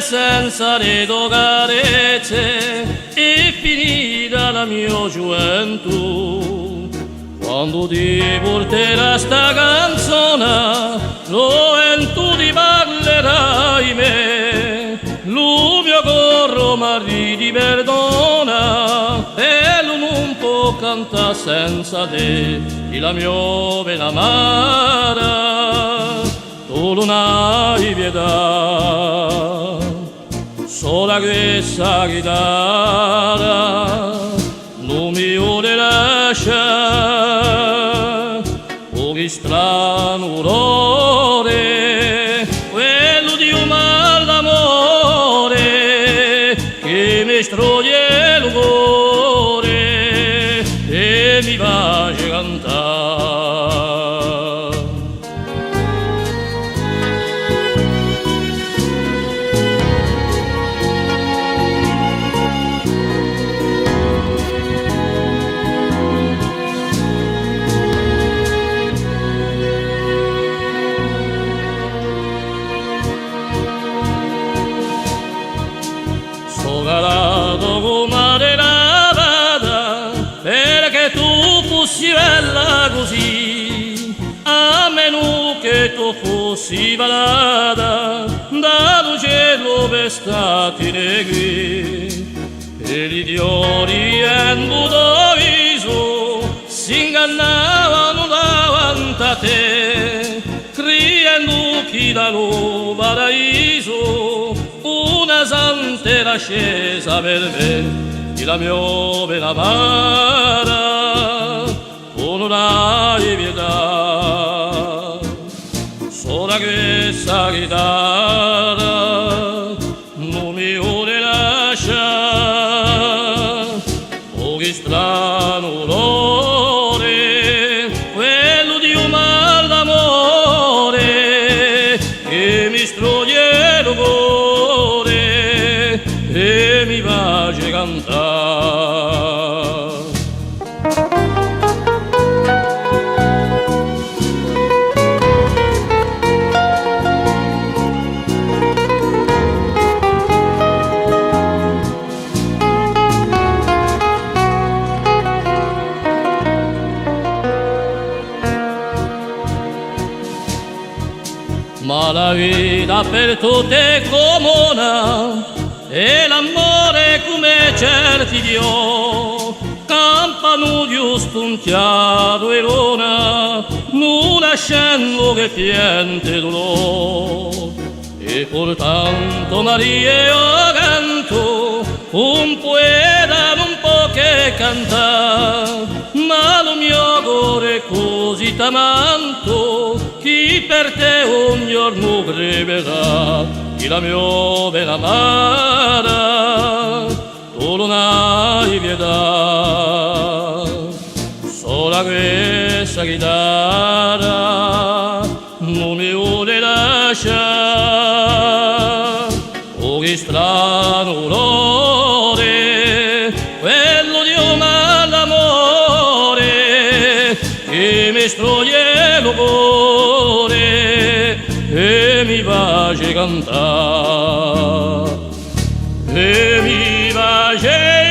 senza le tue carezze è finita la mia gioventù. Quando ti porterà sta canzone, tu ti parlerai me. Lu mio corro marri ti perdona, e lui non può cantare senza te. E la mia pena amara, tu non hai pietà. Sola questa chitarra non mi vuole lasciare, pochi strano dolore, quello di un mal d'amore che mi stroglie il cuore e mi face cantare. Calato come la vada, perché tu fossi bella così, a meno che tu fossi balada, dal cielo per stati negri. E gli diori in tuo viso si ingannavano davanti a te, criando chi dallo paradiso una santa era scesa per me. E la mia pena amara, tu non hai pietà. Sola questa chitarra non mi vuole lasciare, pochi strano dolore, quello di un mal d'amore che mi stroglie il cuore e mi face cantare. Ma la vita per tutti è comune e l'amore come certi Dio campano giusto un chiaro e luna, non lasciando che piante dolore. E portanto Maria io canto, un poeta non può che cantare, ma lo mio cuore è così t'amanto, chi per te ogni giorno premerà. E la mia pena amara, tu non hai pietà. Sola questa chitarra non mi vuole lasciare, pochi strano dolore, quello di un mal d'amore che mi stroglie il cuore e mi face cantare, e mi face